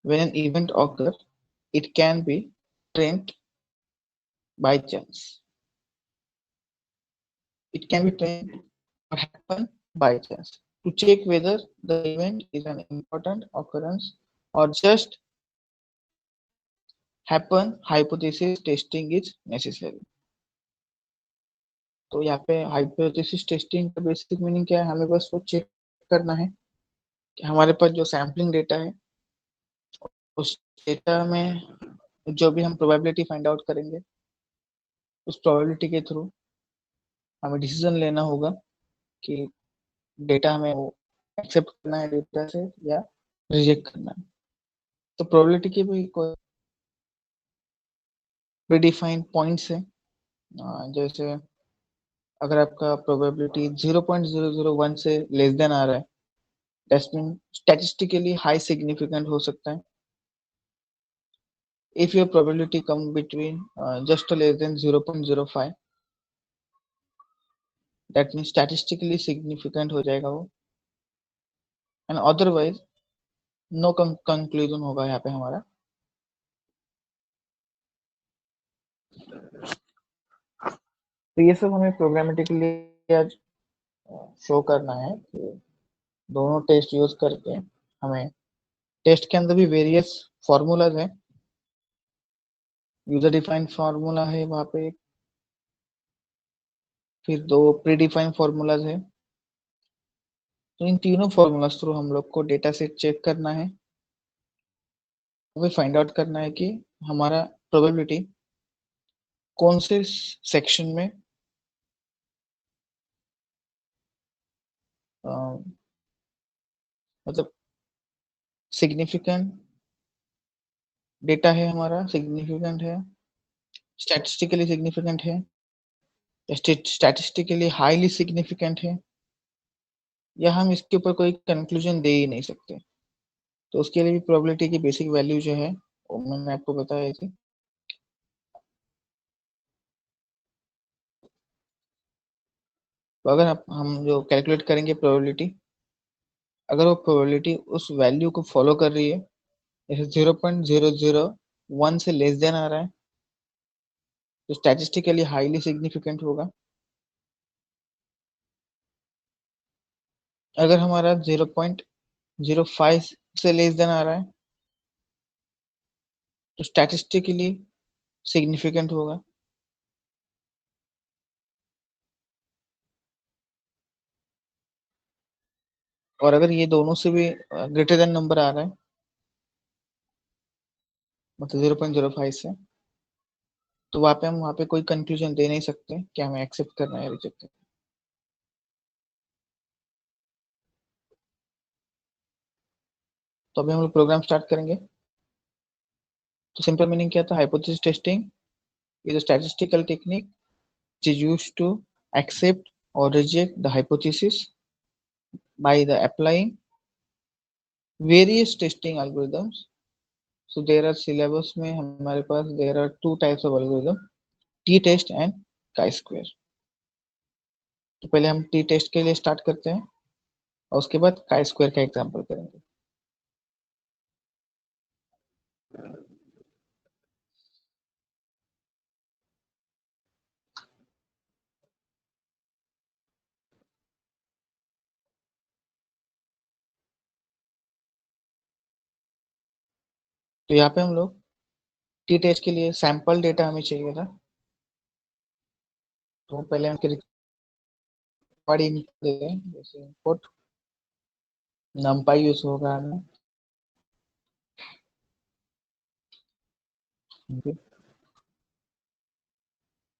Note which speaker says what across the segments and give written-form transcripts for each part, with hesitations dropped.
Speaker 1: when an event occurs, it can be trained by chance. It can be trained or happen by chance to check whether the event is an important occurrence or just happen. Hypothesis testing is necessary. तो यहाँ पे hypothesis testing का basic meaning क्या है? हमें बस वो check करना है कि हमारे पास जो सैम्पलिंग डेटा है उस डेटा में जो भी हम प्रोबेबिलिटी फाइंड आउट करेंगे उस प्रोबेबिलिटी के थ्रू हमें डिसीजन लेना होगा कि डेटा हमें वो एक्सेप्ट करना है डेटा से या रिजेक्ट करना है। तो प्रोबेबिलिटी के भी कोई प्रीडिफाइंड पॉइंट्स है, जैसे अगर आपका प्रोबेबिलिटी 0.001 से लेस देन आ रहा है, that's mean statistically high significant हो सकता है। if your probability come between just less than 0.05, that means statistically significant हो जाएगा वो, and otherwise no conclusion होगा यहाँ पे हमारा। तो ये सब हमें प्रोग्रामेटिकली आज शो करना है कि दोनों टेस्ट यूज करके हमें टेस्ट के अंदर भी वेरियस फॉर्मूलाज है, यूजर डिफाइंड फार्मूला है वहाँ पे, फिर दो प्री डिफाइंड फार्मूलाज है। तो इन तीनों फार्मूलाज थ्रू हम लोग को डेटा सेट चेक करना है, हमें फाइंड आउट करना है कि हमारा प्रोबेबिलिटी कौन से सेक्शन में मतलब सिग्निफिकेंट डेटा है, हमारा सिग्निफिकेंट है, स्टैटिस्टिकली सिग्निफिकेंट है, स्टैटिस्टिकली हाईली सिग्निफिकेंट है, या हम इसके ऊपर कोई कंक्लूजन दे ही नहीं सकते। तो उसके लिए भी प्रोबेबिलिटी की बेसिक वैल्यू जो है वो मैंने आपको बताया थी। तो अगर हम जो कैलकुलेट करेंगे प्रोबेबिलिटी, अगर वो प्रोबेबिलिटी उस वैल्यू को फॉलो कर रही है, जैसे 0.001 से लेस देन आ रहा है, तो स्टैटिस्टिकली हाईली सिग्निफिकेंट होगा। अगर हमारा 0.05 से लेस देन आ रहा है तो स्टैटिस्टिकली सिग्निफिकेंट होगा। और अगर ये दोनों से भी ग्रेटर देन नंबर आ रहा है, मतलब 0.05 से, तो वहाँ पे कोई कंक्लूजन दे नहीं सकते कि हमें एक्सेप्ट करना है या रिजेक्ट करना है। तो अभी हम लोग प्रोग्राम स्टार्ट करेंगे। तो सिंपल मीनिंग क्या था? Hypothesis testing is a statistical technique which is used to accept or reject the hypothesis by the applying various testing algorithms. So there are syllabus में हमारे पास there are two types of algorithm, t-test and chi-square. तो पहले हम t-test के लिए start करते हैं और उसके बाद chi-square का एग्जांपल करेंगे। तो यहाँ पे हम लोग t-test के लिए सैंपल डेटा हमें चाहिए था, तो पहले हम रिकॉर्ड इनपुट देते हैं, जैसे इनपुट numpy यूज होगा हमें।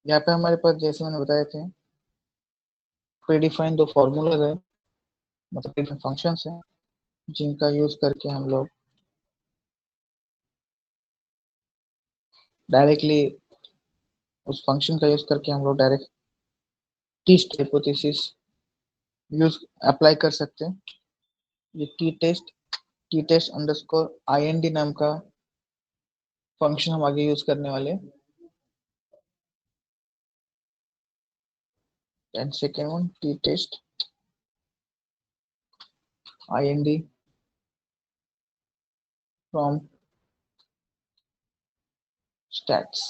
Speaker 1: यहाँ पे हमारे पास जैसे मैंने बताए थे प्रीडिफाइंड दो फॉर्मूलाज है, मतलब डिफरेंट फंक्शंस हैं जिनका यूज करके हम लोग डायरेक्टली उस फंक्शन का यूज करके हम लोग direct test hypothesis use apply कर सकते हैं। ये टी टेस्ट अंडरस्कोर IND नाम का फंक्शन हम आगे यूज करने वाले हैं। And second one T test IND from stats.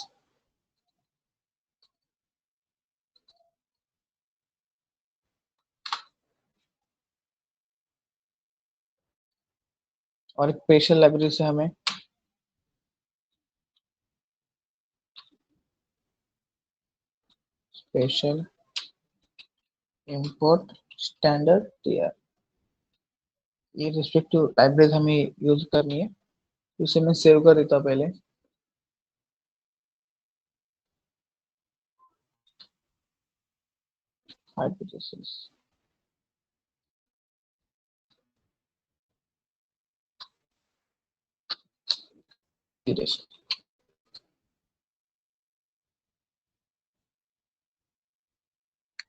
Speaker 1: और एक स्पेशल लाइब्रेरी से हमें स्पेशल इंपोर्ट स्टैंडर्ड टीआर, ये रिस्पेक्टिव लाइब्रेरी हमें यूज करनी है। इसे मैं सेव कर देता हूँ पहले। Hypothesis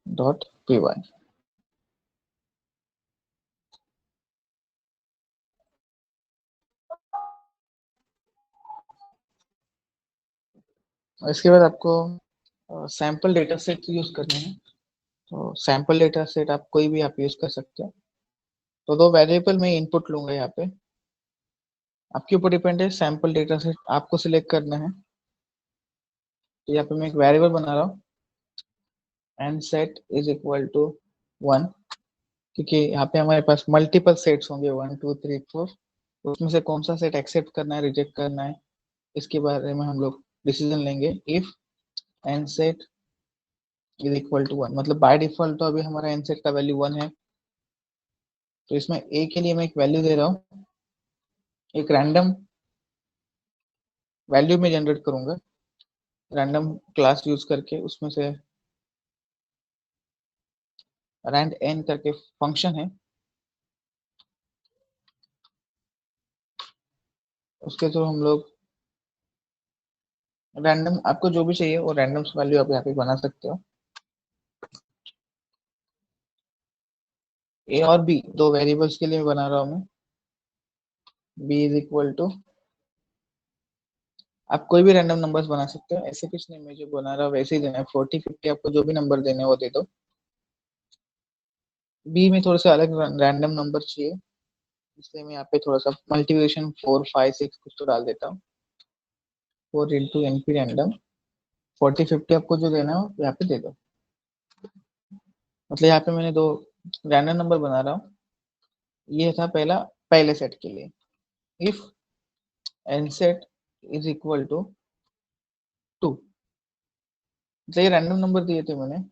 Speaker 1: dot P Y. इसके बाद आपको सैंपल डेटा सेट यूज करने हैं। तो सैंपल डेटा सेट आप कोई भी आप यूज कर सकते हो। तो दो वेरिएबल में इनपुट लूंगा यहाँ पे, आपके ऊपर डिपेंड है। सैंपल डेटा सेट आपको सिलेक्ट करना है। तो यहाँ पे मैं एक वेरिएबल बना रहा हूँ, and set is equal to 1, क्योंकि यहाँ पे हमारे पास मल्टीपल सेट्स होंगे 1 2 3 4। उसमें से कौन सा सेट एक्सेप्ट करना है, रिजेक्ट करना है, इसके बारे में हम लोग डिसीजन लेंगे। If N set is equal to 1, मतलब बाय डिफॉल्ट तो अभी हमारा एन सेट का वैल्यू 1 है। तो इसमें ए के लिए मैं एक वैल्यू दे रहा हूँ, एक रैंडम वैल्यू में जनरेट करूंगा रैंडम क्लास यूज करके। उसमें से रैंड एन करके फंक्शन है, उसके थ्रू हम लोग रैंडम, आपको जो भी चाहिए वो रैंडम वैल्यू आप यहाँ पे बना सकते हो। ए और बी दो वेरिएबल्स के लिए बना रहा हूँ मैं। बी इज इक्वल टू, आप कोई भी रैंडम नंबर्स बना सकते हो, ऐसे कुछ नहीं, मैं जो बना रहा हूँ वैसे ही देना है। 40 50 आपको जो भी नंबर देने हैं वो दे दो। बी में थोड़ा सा अलग रैंडम नंबर चाहिए, इसलिए मैं यहाँ पे थोड़ा सा मल्टीप्लिकेशन 4 5 6 कुछ तो डाल देता हूँ। 4 इंटू एन पी रैंडम, 40 50 आपको जो देना हो यहाँ पे दे दो। मतलब यहाँ पे मैंने दो रैंडम नंबर बना रहा हूँ। ये था पहला, पहले सेट के लिए। If N set is equal to 2, ये रैंडम नंबर दिए थे मैंने।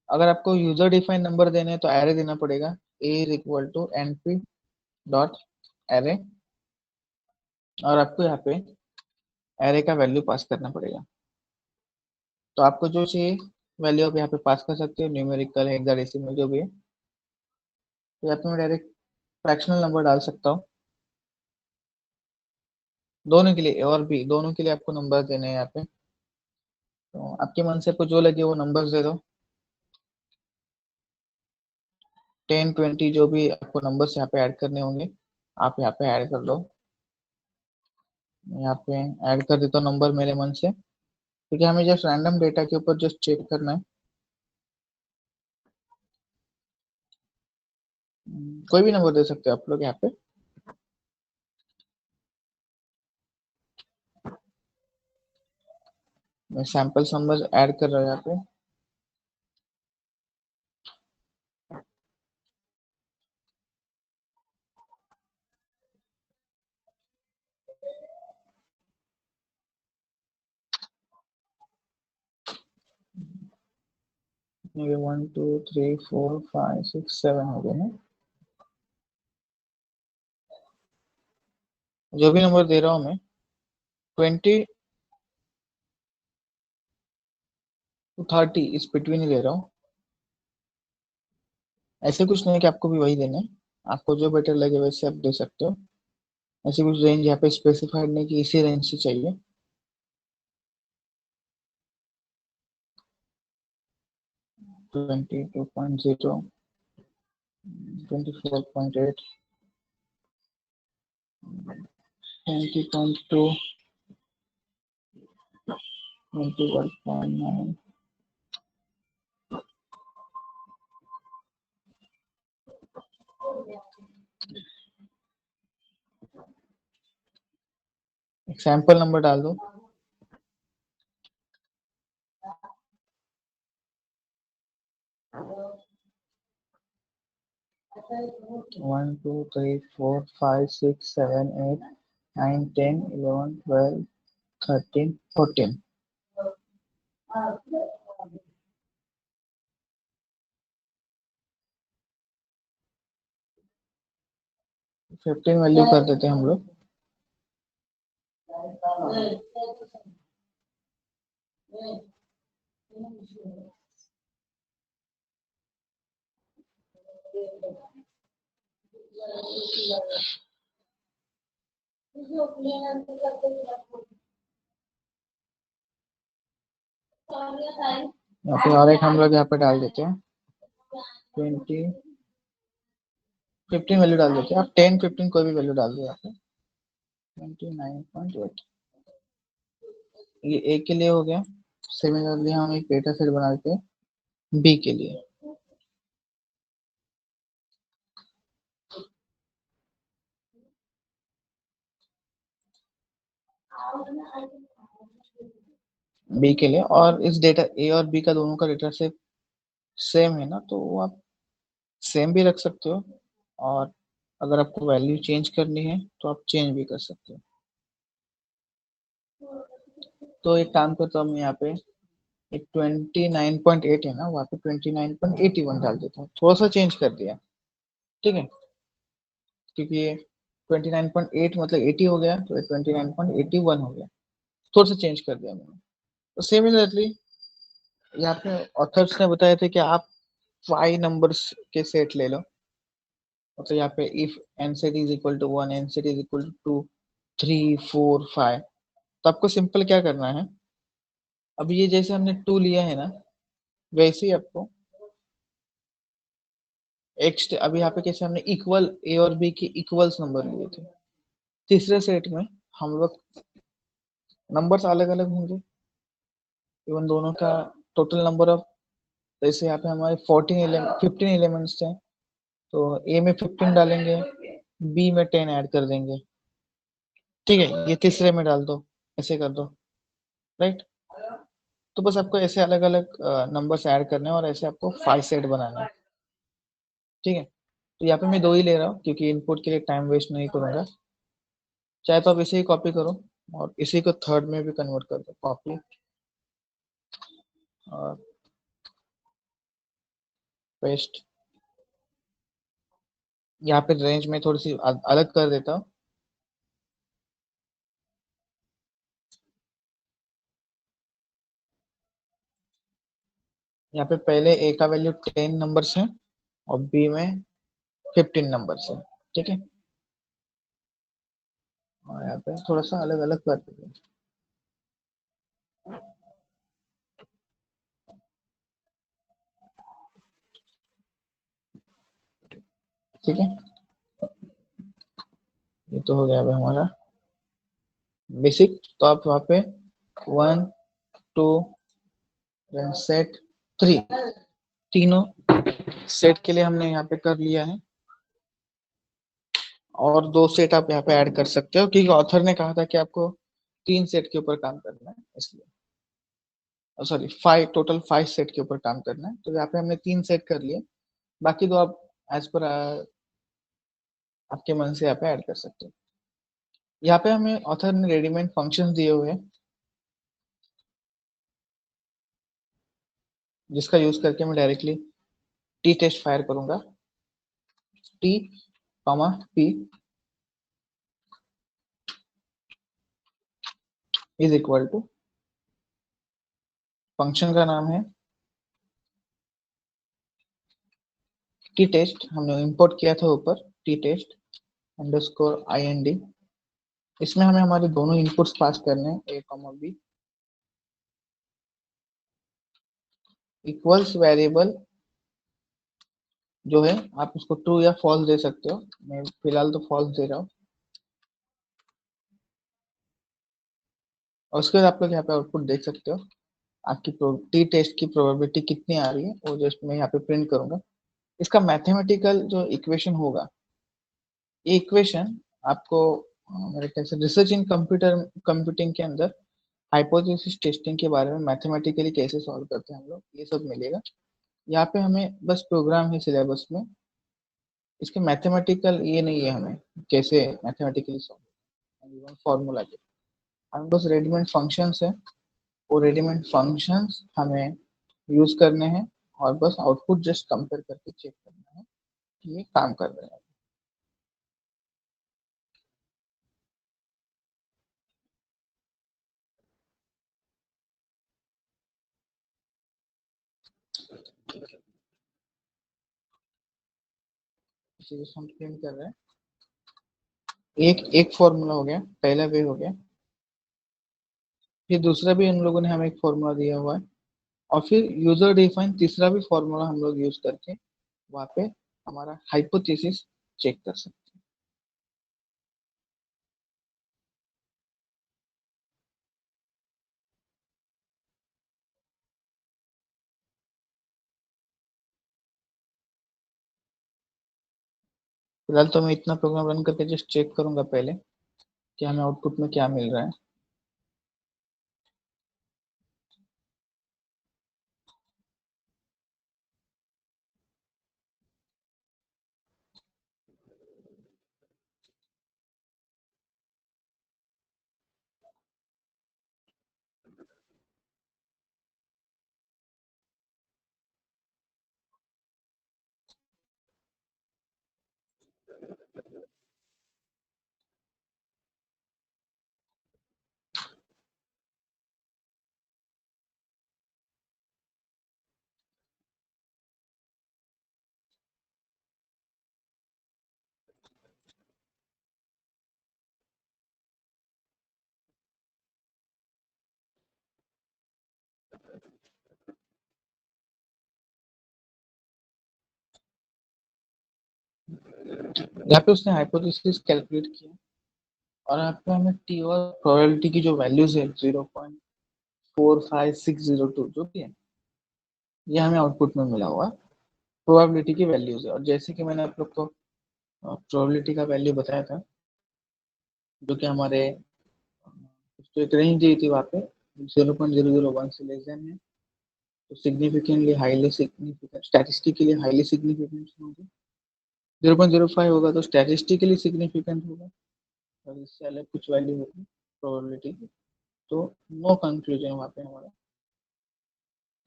Speaker 1: अगर आपको यूजर डिफाइन नंबर देने हैं तो एरे देना पड़ेगा। A is equal to N P dot array, और आपको यहाँ पे एरे का वैल्यू पास करना पड़ेगा। तो आपको जो चाहिए वैल्यू आप यहाँ पे पास कर सकते हो, न्यूमेरिकल हेक्साडेसिमल जो भी है। तो यहाँ पे मैं डायरेक्ट फ्रैक्शनल नंबर डाल सकता हूँ। दोनों के लिए, ए और बी दोनों के लिए आपको नंबर देने हैं यहाँ पे। तो आपके मन से आपको जो लगे वो नंबर्स दे दो। 10 20 जो भी आपको नंबर्स यहाँ पे ऐड करने होंगे आप यहाँ पे ऐड कर दो। यहाँ पे ऐड कर देता हूँ नंबर मेरे मन से, क्योंकि हमें जस्ट रैंडम डेटा के ऊपर जस्ट चेक करना है। कोई भी नंबर दे सकते हो आप लोग यहाँ पे। मैं सैंपल नंबर ऐड कर रहा हूँ यहाँ पे। मेरे 1 2 3 4 5 6 7 हो गए ना। जो भी नंबर दे रहा हूँ मैं 20 टू 30 इस बिटवीन ही दे रहा हूँ। ऐसे कुछ नहीं कि आपको भी वही देना है, आपको जो बेटर लगे वैसे आप दे सकते हो। ऐसे कुछ रेंज यहाँ पे स्पेसिफाइड नहीं कि इसी रेंज से चाहिए। 22.0, 24.8, 20.2, 21.9। सैंपल नंबर डाल दो। 1 2 3 4 5 6 7 8 9 10 11 12 13 14 15 वैल्यू कर देते हैं हम लोग। यहाँ पे और एक हम लोग यहाँ पे डाल देते हैं 20 15 वैल्यू डाल देते हैं। आप 10 15 कोई भी वैल्यू डाल दो यहाँ पे। 29.8 ये ए के लिए हो गया। सिमिलरली हम एक डेटा सेट बना देते हैं बी के लिए। बी के लिए, और इस डेटा ए और बी का दोनों का डेटा सेट सेम है ना, तो वो आप सेम भी रख सकते हो, और अगर आपको वैल्यू चेंज करनी है तो आप चेंज भी कर सकते हो। तो एक काम करता हूँ मैं यहाँ पे एक 29.8 है ना, वहाँ पे 29.81 डाल देता हूँ, थोड़ा सा चेंज कर दिया। ठीक है, क्योंकि ये 29.8 मतलब 80 हो गया, तो 29.81 हो गया, थोड़ा सा चेंज कर दिया मैंने। तो सिमिलरली यहाँ पे ऑथर्स ने बताया था कि आप 5 नंबर्स के सेट ले लो। तो यहाँ पे if n set is equal to 1, n set is equal to 3 4 5, तो आपको सिंपल क्या करना है, अब ये जैसे हमने 2 लिया है ना, वैसे ही आपको अभी यहाँ पे कैसे हमने इक्वल ए और बी के इक्वल्स नंबर लिए थे, तीसरे सेट में हम लोग नंबर्स अलग अलग होंगे, इवन दोनों का टोटल नंबर ऑफ, जैसे यहाँ पे हमारे 15 एलिमेंट्स थे, तो ए में 15 डालेंगे, बी में 10 ऐड कर देंगे। ठीक है, ये तीसरे में डाल दो, ऐसे कर दो, राइट। तो बस आपको ऐसे अलग अलग नंबर्स ऐड करने हैं और ऐसे आपको 5 सेट बनाना है। ठीक है, तो यहाँ पे मैं 2 ही ले रहा हूँ क्योंकि इनपुट के लिए टाइम वेस्ट नहीं करूंगा। चाहे तो आप इसे ही कॉपी करो और इसी को थर्ड में भी कन्वर्ट कर दो, कॉपी और पेस्ट। यहाँ पे रेंज में थोड़ी सी अलग कर देता हूँ। यहाँ पे पहले ए का वैल्यू 10 नंबर्स है और बी में 15 नंबर्स है। ठीक है, और यहाँ पे थोड़ा सा अलग अलग कर देते हैं। ठीक है, ये तो हो गया अब हमारा बेसिक। तो आप वहाँ पे 1 2 सेट 3, तीनों सेट के लिए हमने यहाँ पे कर लिया है, और 2 सेट आप यहाँ पे ऐड कर सकते हो क्योंकि ऑथर ने कहा था कि आपको 3 सेट के ऊपर काम करना है, इसलिए सॉरी 5, टोटल 5 सेट के ऊपर काम करना है। तो यहाँ पे हमने 3 सेट कर लिए, बाकी 2 आप एज पर आपके मन से यहाँ पे ऐड कर सकते हो। यहाँ पे हमें ऑथर ने रेडीमेड फंक्शंस दिए हुए हैं जिसका यूज करके मैं डायरेक्टली टी टेस्ट फायर करूंगा। T comma P is equal to, function का नाम है टी टेस्ट, हमने इंपोर्ट किया था ऊपर टी टेस्ट अंडरस्कोर IND। इसमें हमें हमारे दोनों इनपुट्स पास करने हैं, ए कॉमा बी, इक्वल्स वेरिएबल जो है आप उसको ट्रू या फॉल्स दे सकते हो, मैं फिलहाल तो फॉल्स दे रहा हूँ। और उसके बाद आप लोग यहाँ पे आउटपुट देख सकते हो, आपकी टी टेस्ट की प्रोबेबिलिटी कितनी आ रही है, वो जस्ट मैं यहाँ पे प्रिंट करूंगा। इसका मैथमेटिकल जो इक्वेशन होगा, ये इक्वेशन आपको मेरे ख्याल से रिसर्च इन कंप्यूटिंग के अंदर हाइपोथेसिस टेस्टिंग के बारे में मैथमेटिकली कैसे सॉल्व करते हैं हम लोग, ये सब मिलेगा। यहाँ पे हमें बस प्रोग्राम है सिलेबस में, इसके मैथमेटिकल ये नहीं है, हमें कैसे मैथमेटिकली सॉल्व फॉर्मूला के, हमें बस रेडीमेड फंक्शंस है, वो रेडीमेड फंक्शंस हमें यूज करने हैं और बस आउटपुट जस्ट कंपेयर करके चेक करना है कि ये काम कर रहे हैं। इसी को हम प्रिंट कर रहे हैं। एक एक फॉर्मूला हो गया, पहला वे हो गया। फिर दूसरा भी इन लोगों ने हमें एक फॉर्मूला दिया हुआ है, और फिर यूजर डिफाइन तीसरा भी फॉर्मूला हम लोग यूज करके वहां पे हमारा हाइपोथेसिस चेक कर सकते हैं। फिलहाल तो मैं इतना प्रोग्राम रन करके जस्ट चेक करूंगा पहले कि हमें आउटपुट में क्या मिल रहा है। 1 यहाँ पे उसने हाइपोथेसिस कैलकुलेट किया, और यहाँ पे हमें टी और प्रोबेबिलिटी की जो वैल्यूज है 0.45602 जो भी है, ये हमें आउटपुट में मिला हुआ प्रोबेबिलिटी की वैल्यूज है। और जैसे कि मैंने आप लोग को प्रोबेबिलिटी का वैल्यू बताया था, जो कि हमारे तो एक रेंज दी थी वहाँ पे 0.001 से लेस देन है, तो significantly highly significant, statistically highly significant होगी। 0.05 होगा तो स्टैटिस्टिकली सिग्निफिकेंट होगा, और इससे अलग कुछ वैल्यू होगी प्रोबेबिलिटी की, तो नो कंक्लूजन वहाँ पे हमारा,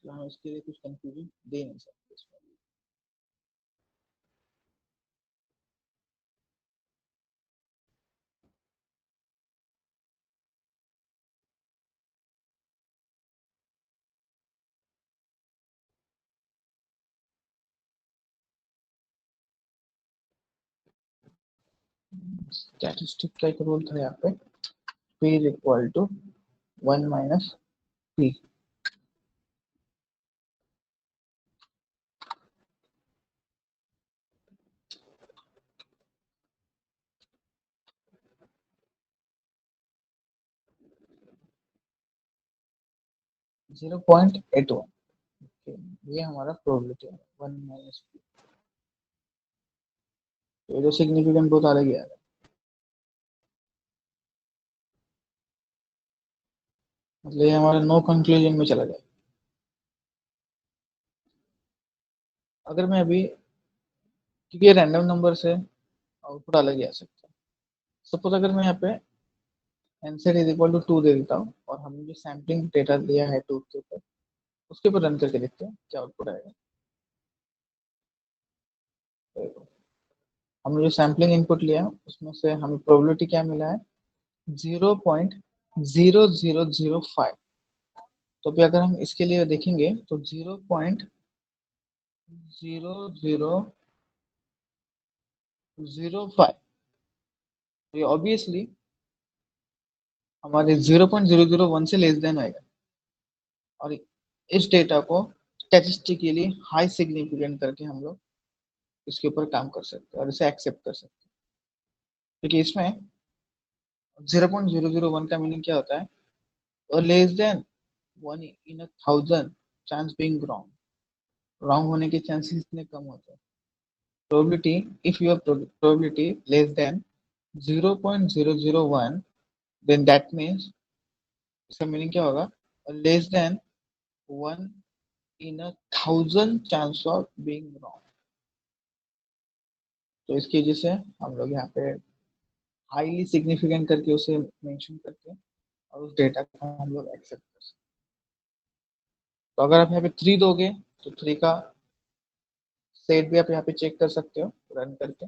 Speaker 1: तो हम इसके लिए कुछ कंक्लूजन दे नहीं सकते इसमें। स्टैटिस्टिक का एक रूल था यहाँ पे, p is equal to 1 minus p। 0.81, ये हमारा प्रोबेबिलिटी है 1 माइनस p। तो ये तो सिग्निफिकेंट बहुत अलग ही आ रहा है, मतलब ये हमारा नो कंक्लूजन में चला जाए। अगर मैं अभी, क्योंकि ये रैंडम नंबर से आउटपुट अलग ही आ सकता है, सपोज अगर मैं यहाँ पे आंसर इज इक्वल टू 2 दे देता हूँ, और हमने जो सैम्पलिंग डेटा दिया है 2 के ऊपर, उसके ऊपर रन करके देखते हैं क्या आउटपुट आएगा। तो हमने जो सैम्पलिंग इनपुट लिया उसमें से हमें प्रोबेबिलिटी क्या मिला है 0.0005। तो अभी अगर हम इसके लिए देखेंगे तो 0.0005, ये ऑब्वियसली हमारे 0.001 से लेस देन आएगा, और इस डेटा को स्टैटिस्टिकली हाई सिग्निफिकेंट करके हम लोग इसके ऊपर काम कर सकते हैं और इसे एक्सेप्ट कर सकते हैं, क्योंकि इसमें 0.001 का मीनिंग क्या होता है, और less than 1 in 1000 chance being wrong, wrong होने के चांसेस इतने कम होते हैं। Probability, if your probability less than 0.001, then that means, इसका मीनिंग क्या होगा, less than 1 in 1000 chance of being wrong. तो इसकी वजह से हम लोग यहाँ पे हाईली सिग्निफिकेंट करके उसे मेंशन करके और उस डेटा को हम लोग एक्सेप्ट कर सकते हैं। तो अगर आप यहाँ पे 3 दोगे तो 3 का सेट भी आप यहाँ पे चेक कर सकते हो रन करके।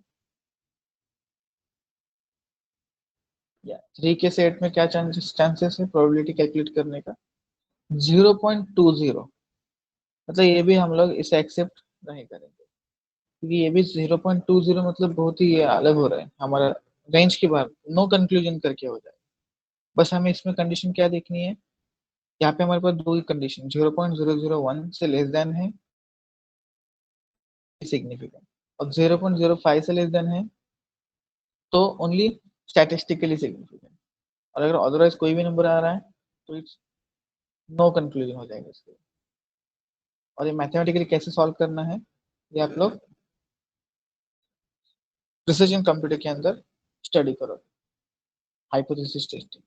Speaker 1: या 3 के सेट में क्या चांसेस है प्रोबेबिलिटी कैलकुलेट करने का? 0.20। मतलब ये भी हम लोग इसे एक्सेप्ट नहीं करेंगे क्योंकि ये भी 0.20 मतलब बहुत ही अलग हो रहा है हमारा रेंज के बाहर, नो कंक्लूजन करके हो जाए। बस हमें इसमें कंडीशन क्या देखनी है, यहाँ पे हमारे पास दो ही कंडीशन 0.001 से लेस देन है सिग्निफिकेंट, और 0.05 से लेस देन है तो ओनली स्टैटिस्टिकली सिग्निफिकेंट, और अगर अदरवाइज कोई भी नंबर आ रहा है तो इट्स नो कंक्लूजन हो जाएगा इसके। और ये मैथमेटिकली कैसे सॉल्व करना है ये आप लोग प्रिसिजन कंप्यूटर के अंदर स्टडी करो, हाइपोथेसिस टेस्टिंग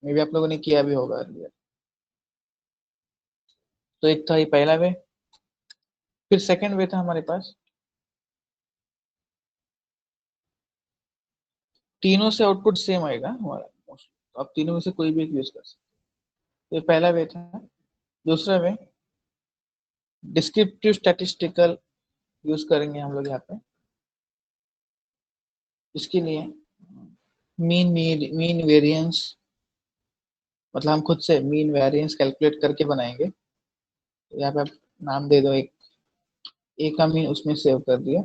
Speaker 1: में भी आप लोगों ने किया भी होगा अर्लियर। तो एक था ये पहला वे, फिर सेकंड वे था हमारे पास तीनों से आउटपुट सेम आएगा हमारा मोस्टली, तो आप तीनों में से कोई भी एक यूज कर सकते हैं। तो ये पहला वे था। दूसरा वे डिस्क्रिप्टिव स्टैटिस्टिकल यूज करेंगे हम लोग यहाँ पे। इसके लिए मीन वेरिएंस, मतलब हम खुद से मीन वेरिएंस कैलकुलेट करके बनाएंगे। तो यहाँ पे आप नाम दे दो, एक ए का मीन उसमें सेव कर दिया,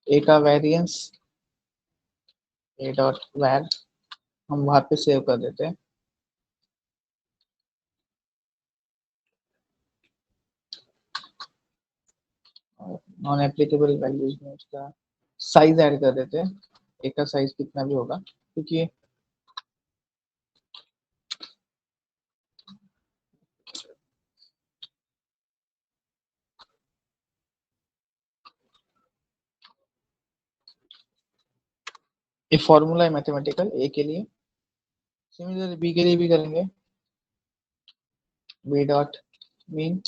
Speaker 1: ए का वेरिएंस ए डॉट वैर हम वहां पे सेव कर देते हैं। नॉन एप्लीकेबल वैल्यूज में उसका साइज ऐड कर देते हैं, ए का साइज कितना भी होगा क्योंकि ये फॉर्मूला है मैथमेटिकल ए के लिए। सिमिलर बी के लिए भी करेंगे, B dot mean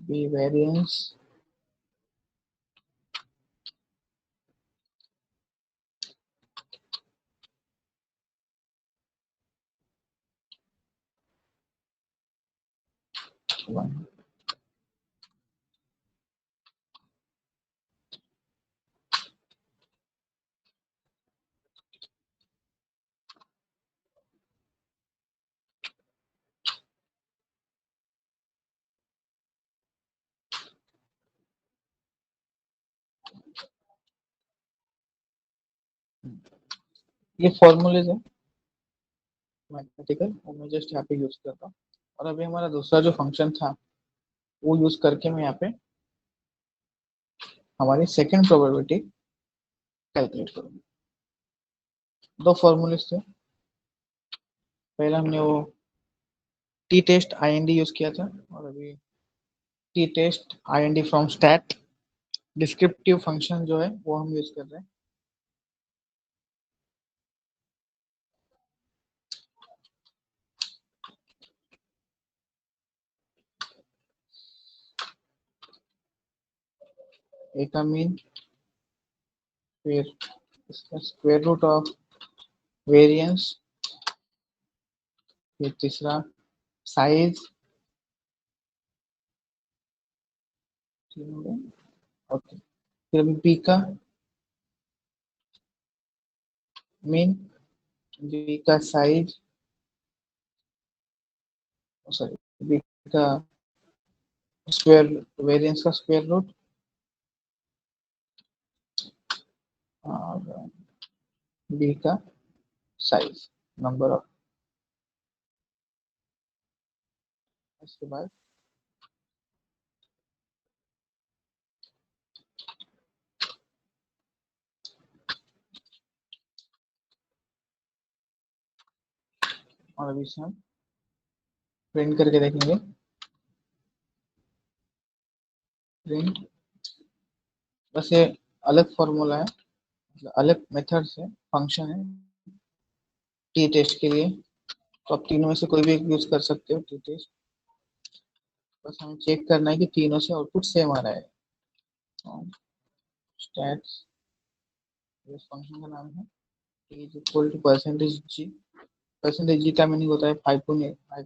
Speaker 1: B variance one. ये फॉर्मूलेज है मैथमेटिकल, वो मैं जस्ट यहाँ पे यूज करता हूँ। और अभी हमारा दूसरा जो फंक्शन था वो यूज करके मैं यहाँ पे हमारी सेकंड प्रोबेबिलिटी कैलकुलेट करूंगा। दो फॉर्मूलेज थे, पहला हमने वो T test I N D use किया था, और अभी T test I N D from stat descriptive function जो है वो हम यूज कर रहे हैं। ए का मीन, फिर इसका स्क्वायर रूट ऑफ वेरिएंस, फिर तीसरा साइज, ओके, फिर अभी बी का मीन, बी का साइज, सॉरी बी का स्क्वायर, वेरिएंस का स्क्वायर रूट, और बी का साइज, नंबर ऑफ। इसके बाद और अभी से हम प्रिंट करके देखेंगे। प्रिंट, बस ये अलग फॉर्मूला है, मतलब अलग मेथड से फंक्शन है टी टेस्ट के लिए। तो आप तीनों में से कोई भी एक यूज कर सकते हो टी टेस्ट। बस हमें चेक करना है कि तीनों से आउटपुट सेम आ रहा है। स्टैट्स, इस फंक्शन का नाम है is equal to percentage G. Percentage G का मीनिंग होता है फाइव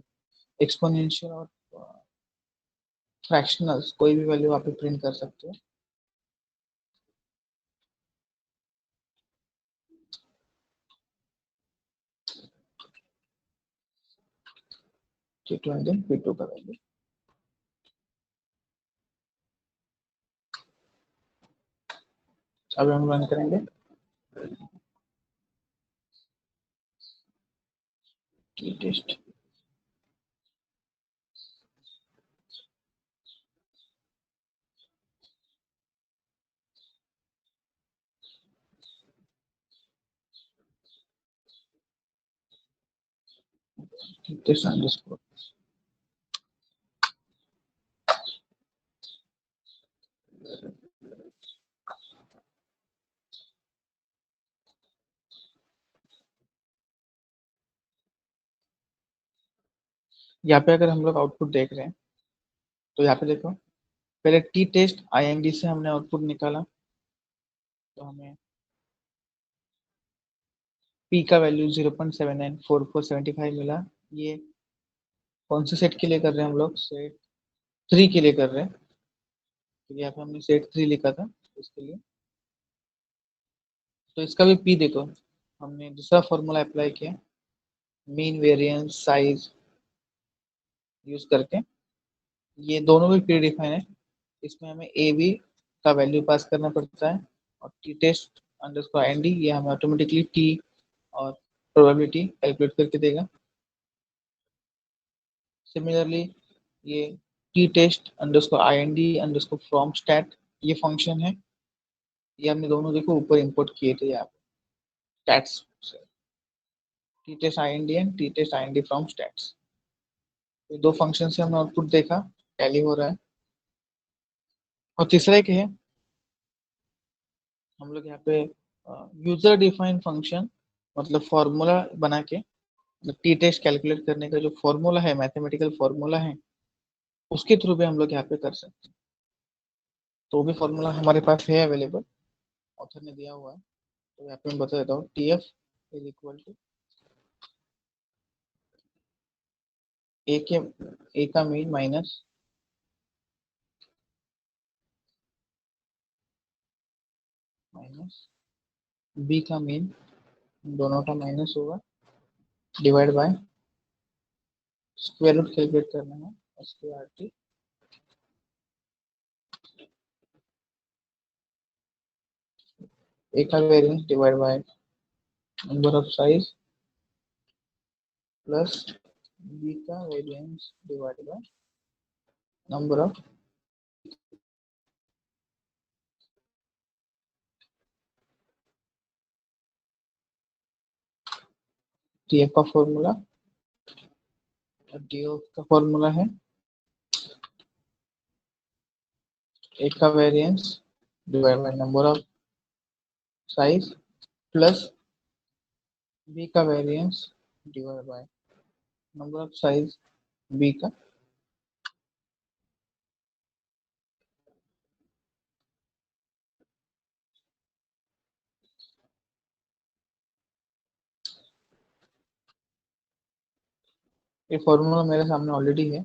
Speaker 1: एक्सपोनेंशियल और फ्रैक्शनल्स, कोई भी वैल्यू आप प्रिंट कर सकते हो। T2 एंड देन P2 का वैल्यू। अब हम रन करेंगे टी टेस्ट। Test underscore. यहाँ पे अगर हम लोग आउटपुट देख रहे हैं तो यहाँ पे देखो, पहले टी टेस्ट IND से हमने आउटपुट निकाला, तो हमें पी का वैल्यू 0.794475 मिला। ये कौन से सेट के लिए कर रहे हैं हम लोग? सेट 3 के लिए कर रहे हैं। तो यहाँ पे हमने सेट 3 लिखा था इसके लिए। तो इसका भी पी देखो, हमने दूसरा फॉर्मूला अप्लाई किया मीन वेरिएंस साइज यूज करके। ये दोनों भी प्री डिफाइन है। इसमें हमें ए बी का वैल्यू पास करना पड़ता है, और टी टेस्ट अंडरस्कोर IND ये हमें ऑटोमेटिकली टी और प्रोबेबिलिटी कैलकुलेट करके देगा। सिमिलरली ये T test underscore IND underscore from stat ये फंक्शन है, ये हमने दोनों देखो ऊपर इंपोर्ट किए थे यहाँ पे स्टैट्स से। T test IND and T test IND from stats, तो दो फंक्शन से हमने आउटपुट देखा, टैली हो रहा है। और तीसरा एक है, हम लोग यहाँ पे यूजर डिफाइन फंक्शन, मतलब फॉर्मूला बना के टी टेस्ट कैलकुलेट करने का जो फॉर्मूला है, मैथमेटिकल फॉर्मूला है, उसके थ्रू भी हम लोग यहाँ पे कर सकते हैं। तो भी फॉर्मूला हमारे पास है अवेलेबल, ऑथर ने दिया हुआ है। तो यहाँ पे मैं बता देता हूँ TF is equal to A के ए का मीन माइनस बी का मीन, दोनों का माइनस होगा, divide by square root calculate करना है SQRT। ए का variance divide by number of size plus B का variance divide by number of. TF का फॉर्मूला, DF का फॉर्मूला है ए का variance divide by number of size plus B का variance divide by number of size B का। ये formula मेरे सामने ऑलरेडी है।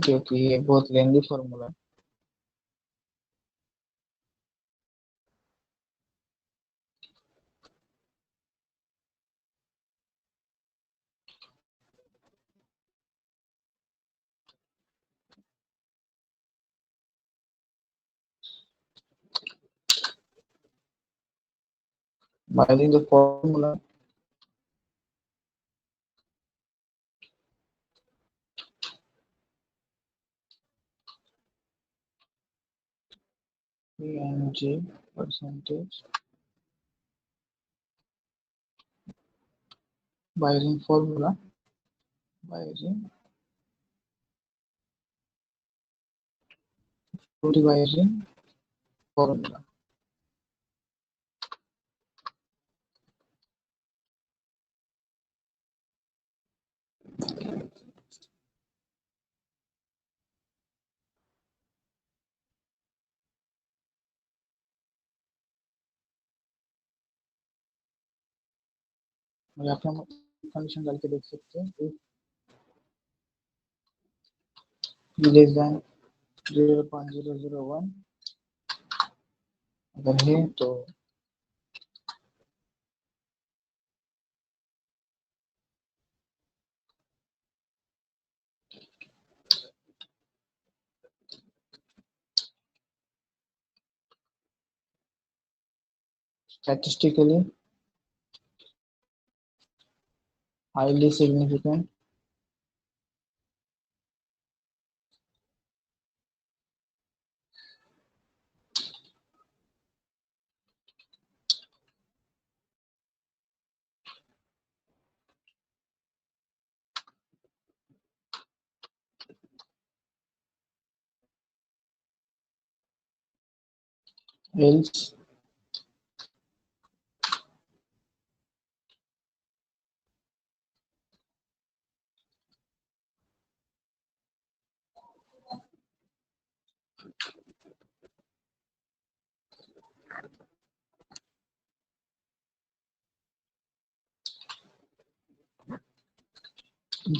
Speaker 1: क्योंकि ये बहुत लेंदी फॉर्मूला है। By using the formula, PNG percentage, by using formula, by using formula. यहाँ पे हम कंडीशन डाल के देख सकते हैं if less than 0.001 अगर है तो statistically highly significant else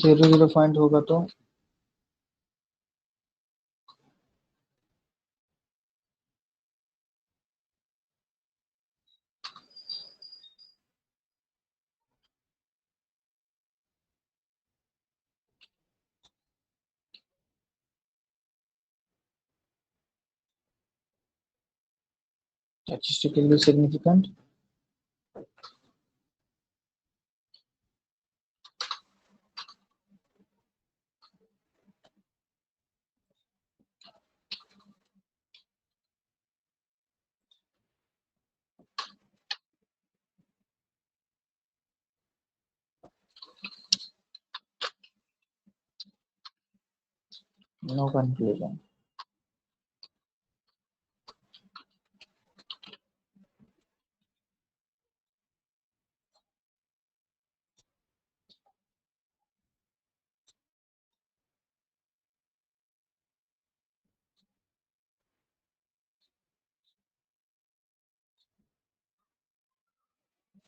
Speaker 1: zero point होगा तो statistically significant no conclusion.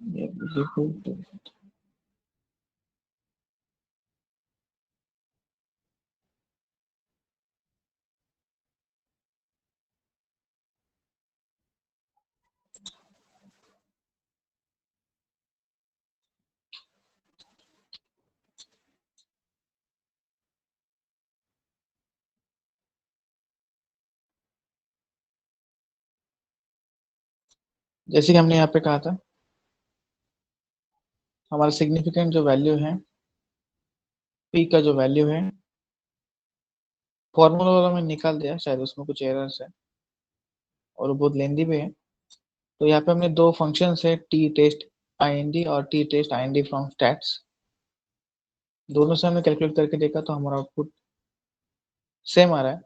Speaker 1: ये देखो तो जैसे कि हमने यहाँ पे कहा था हमारा सिग्निफिकेंट जो वैल्यू है पी का जो वैल्यू है फॉर्मूला वाला मैंने निकाल दिया, शायद उसमें कुछ एरर्स है और वो बहुत लेंदी भी है। तो यहाँ पे हमने दो फंक्शंस है टी टेस्ट IND और T test IND from stats, दोनों से हमने कैलकुलेट करके देखा तो हमारा आउटपुट सेम आ रहा है।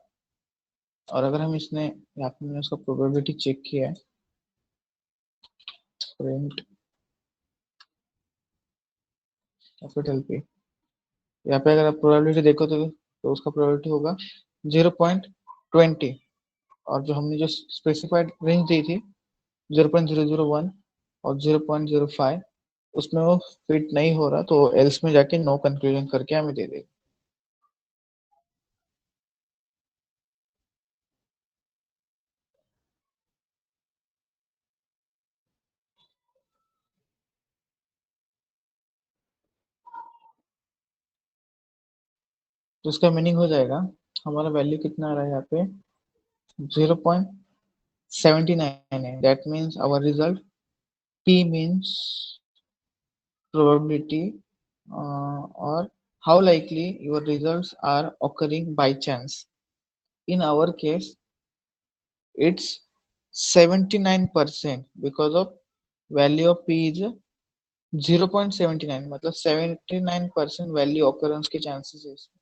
Speaker 1: और अगर हम इसने यहाँ पे मैंने उसका प्रोबेबिलिटी चेक किया है प्रिंट कैपिटल P, यहाँ पे अगर आप प्रोबेबिलिटी देखो तो उसका प्रोबेबिलिटी होगा 0.20 और जो हमने जो स्पेसिफाइड रेंज दी थी 0.001 और 0.05 उसमें वो फिट नहीं हो रहा तो एल्स में जाके नो कंक्लूजन करके हमें दे देगा। तो इसका मीनिंग हो जाएगा, हमारा वैल्यू कितना आ रहा है यहाँ पे 0.79 है। That means our result P means probability, or how likely your results are occurring by chance. In our case, it's 79% because of value of P is 0.79, मतलब 79% वैल्यू occurrence के chances है इसमें।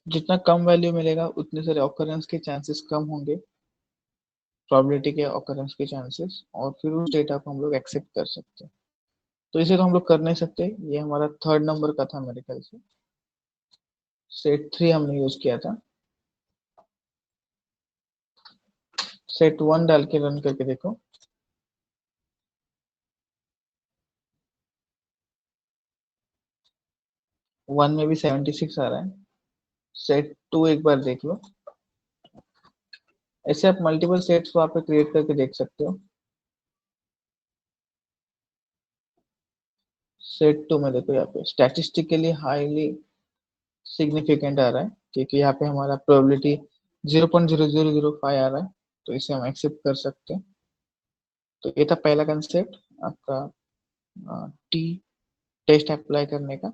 Speaker 1: जितना कम वैल्यू मिलेगा उतने सारे occurrence के chances कम होंगे, probability के occurrence के chances, और फिर उस डेटा को हम लोग एक्सेप्ट कर सकते हैं। तो इसे तो हम लोग कर नहीं सकते, ये हमारा थर्ड नंबर का था मेरे ख्याल से। सेट 3 हमने यूज किया था। सेट 1 डाल के रन करके देखो। 1 में भी 76 आ रहा है। सेट 2 एक बार देख लो। ऐसे आप मल्टीपल सेट्स वहां पे क्रिएट करके देख सकते हो। सेट 2 में देखो, यहाँ पे स्टैटिस्टिकली हाईली सिग्निफिकेंट आ रहा है, क्योंकि यहाँ पे हमारा प्रोबेबिलिटी 0.0005 आ रहा है, तो इसे हम एक्सेप्ट कर सकते हैं। तो ये था पहला कंसेप्ट आपका टी टेस्ट अप्लाई करने का।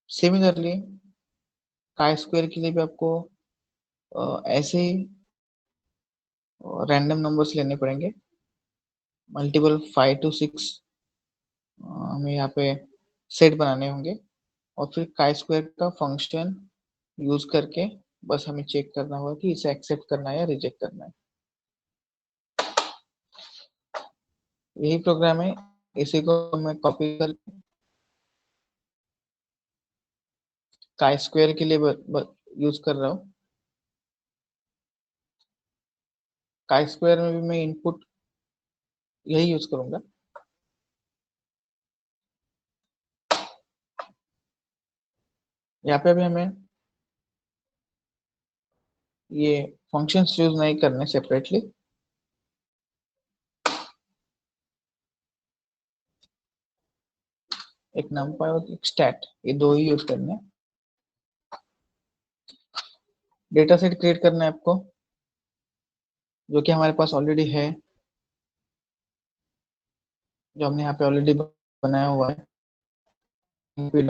Speaker 1: सिमिलरली काई स्क्वायर के लिए भी आपको ऐसे ही रैंडम नंबर्स लेने पड़ेंगे, मल्टीपल 5 to 6 हमें यहाँ पे सेट बनाने होंगे, और फिर काई स्क्वायर का फंक्शन यूज करके बस हमें चेक करना होगा कि इसे एक्सेप्ट करना है या रिजेक्ट करना है। यही प्रोग्राम है, इसी को मैं कॉपी कर काई स्क्वायर के लिए यूज कर रहा हूँ। काई स्क्वायर में भी मैं इनपुट यही यूज करूंगा। यहाँ पे भी हमें ये फंक्शंस यूज नहीं करने सेपरेटली, एक नंपाई और एक स्टैट, ये दो ही यूज करने हैं। डेटा सेट क्रिएट करना है आपको, जो कि हमारे पास ऑलरेडी है, जो हमने यहाँ पे ऑलरेडी बनाया हुआ है। ये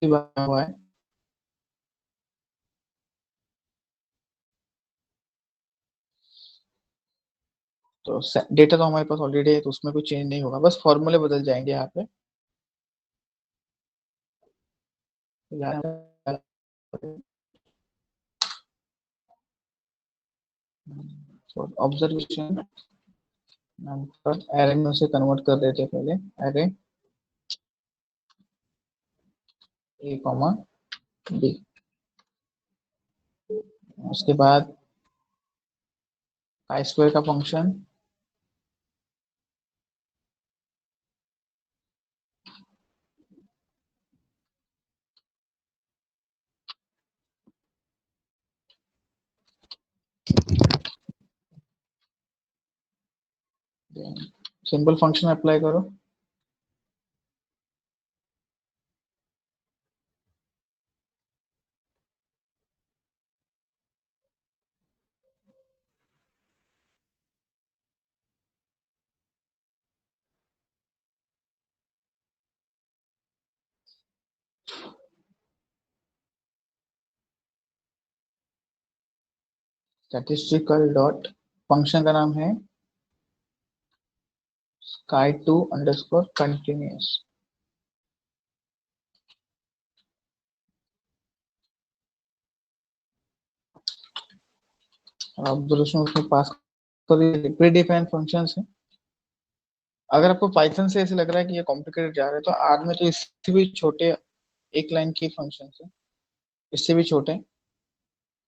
Speaker 1: बनाया हुआ है, तो डेटा तो हमारे पास ऑलरेडी है, तो उसमें कोई चेंज नहीं होगा, बस फॉर्मूले बदल जाएंगे यहाँ पे। ऑब्जर्वेशन नंबर एरे में उसे कन्वर्ट कर देते हैं पहले, एरे ए कॉमा बी। उसके बाद आई स्क्वायर का फंक्शन सिंपल फंक्शन अप्लाई करो। स्टैटिस्टिकल डॉट फंक्शन का नाम है sky2_continuous। ऑब्जर्वेशन उसमें पास कर प्री डिफाइंड फंक्शंस है। अगर आपको पाइथन से ऐसे लग रहा है कि ये कॉम्प्लिकेटेड जा रहा है, तो आर में तो इससे भी छोटे एक लाइन की फंक्शन है, इससे भी छोटे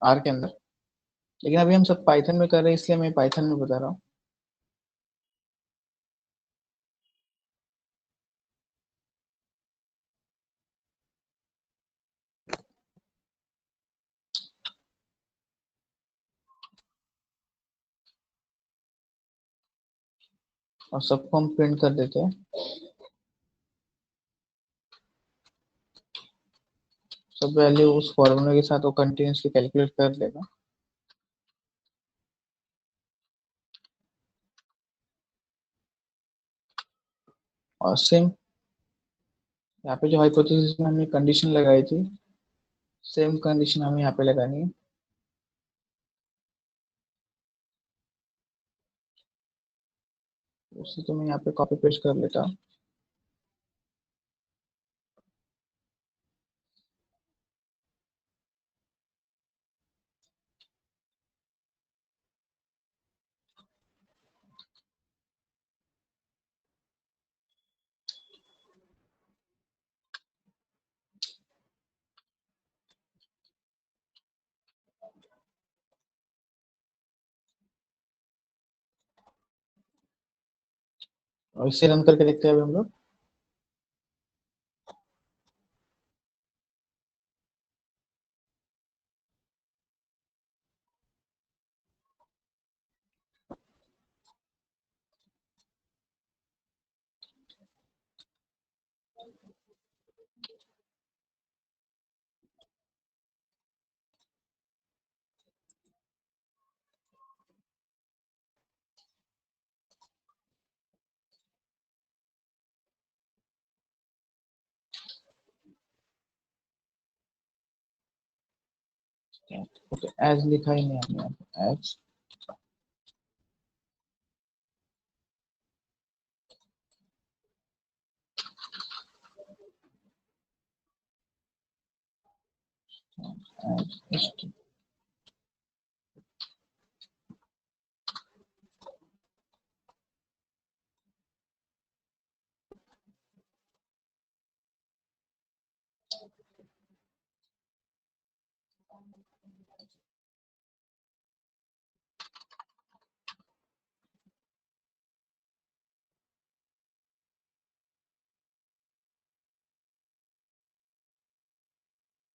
Speaker 1: आर के अंदर। लेकिन अभी हम सब पाइथन में कर रहे हैं, इसलिए मैं पाइथन में बता रहा हूँ। और सबको हम प्रिंट कर देते हैं। सब वैल्यू उस फॉर्मूले के साथ वो कंटिन्यूसली कैलकुलेट कर लेगा। और सेम यहाँ पे जो हाइपोथेसिस में हमने कंडीशन लगाई थी, सेम कंडीशन हमें यहाँ पे लगानी है। उसी तो मैं यहाँ पे कॉपी पेस्ट कर लेता हूँ। और इसे रन करके देखते हैं अभी हम लोग। ओके, एज लिखा ही नहीं हमने यहाँ पे, एज। एज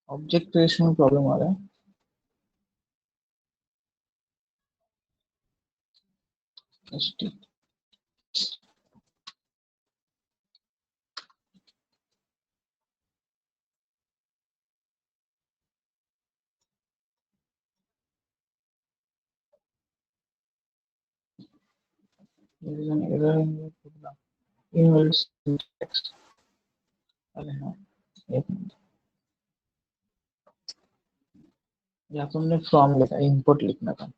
Speaker 1: ऑब्जेक्ट क्रिएशन में प्रॉब्लम आ रहा है। H there is an error in your program, email syntax। अरे हाँ, एक मिनट। यहाँ पे हमने फ्रॉम लिखा, इनपुट लिखना था।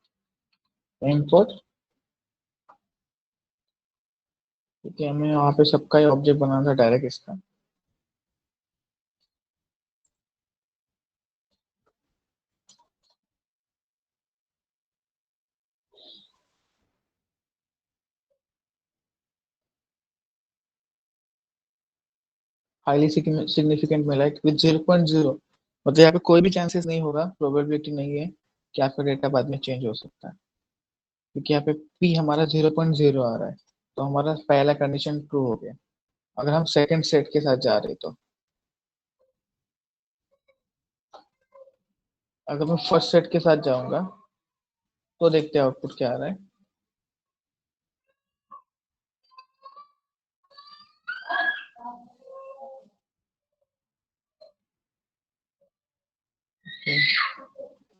Speaker 1: इनपुट, क्योंकि हमें वहाँ पे सबका ही ऑब्जेक्ट बनाना था डायरेक्ट इसका। हाईली सिग्निफिकेंट मिला है विद 0.0, मतलब यहाँ पे कोई भी चांसेस नहीं होगा, प्रोबेबिलिटी नहीं है कि आपका डेटा बाद में चेंज हो सकता है, क्योंकि यहाँ पे पी हमारा 0.0 आ रहा है। तो हमारा पहला कंडीशन ट्रू हो गया। अगर हम सेकंड सेट के साथ जा रहे तो, अगर मैं फर्स्ट सेट के साथ जाऊंगा तो देखते हैं आउटपुट क्या आ रहा है।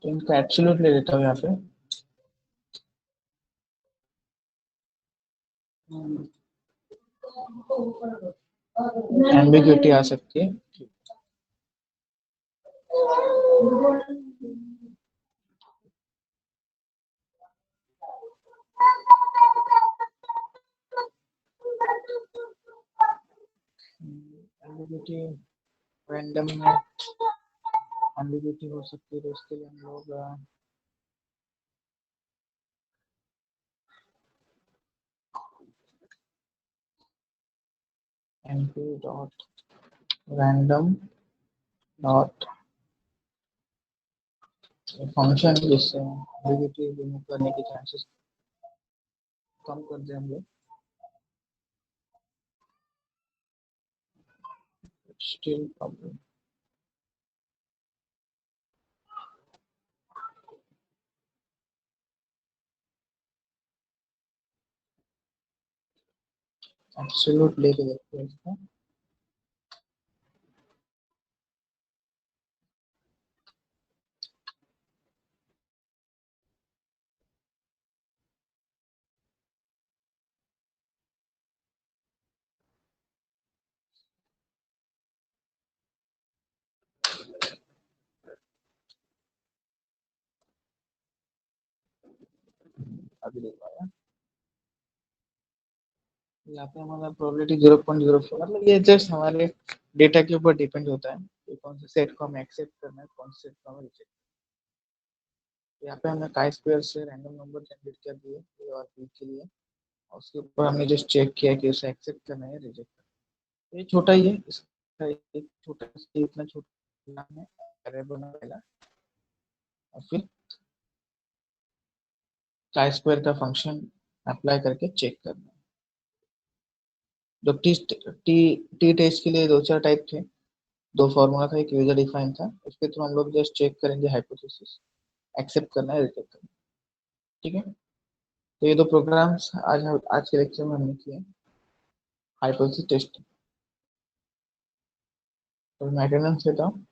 Speaker 1: तो इनका एब्सोल्यूट ले लेता हूँ यहाँ पे। एम्बिग्यूटी आ सकती है। एम्बिग्यूटी रैंडम में एम्बिग्यूटी हो सकती है, तो इसके लिए हम लोग np dot random dot function, जिससे एम्बिग्यूटी रिमूव करने के चांसेस कम कर दें हम लोग। Still problem. एब्सोल्यूट लेके देखते हैं इसका। अभी देख पाया, यहाँ पे हमारा प्रोबेबिलिटी 0.04, मतलब ये जस्ट हमारे डेटा के ऊपर डिपेंड होता है कि कौन से सेट को हमें एक्सेप्ट करना है, कौन से सेट को हमें रिजेक्ट। यहाँ पे हमने काई स्क्वायर से रैंडम नंबर जनरेट कर दिए ए और बी के लिए, और उसके ऊपर हमने जस्ट चेक किया कि उसे एक्सेप्ट करना है रिजेक्ट करना है। ये छोटा ही है, इसका एक छोटा, इतना छोटा है एरर बना पहला, और फिर काई स्क्वायर का फंक्शन अप्लाई करके चेक करना है। जो टी टी टी टेस्ट के लिए दो चार टाइप थे, दो फॉर्मूला था, एक यूजर डिफाइन था, उसके थ्रू हम लोग जस्ट चेक करेंगे हाइपोथेसिस एक्सेप्ट करना है रिजेक्ट करना है। ठीक है, तो ये दो प्रोग्राम्स आज के लेक्चर में हमने किए, हाइपोथेसिस टेस्टिंग। तो मैं अटेंडेंस लेता हूँ।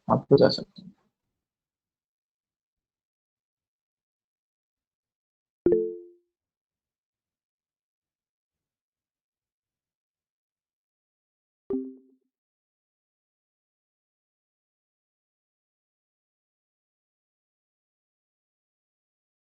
Speaker 1: आप तो जा सकते हैं।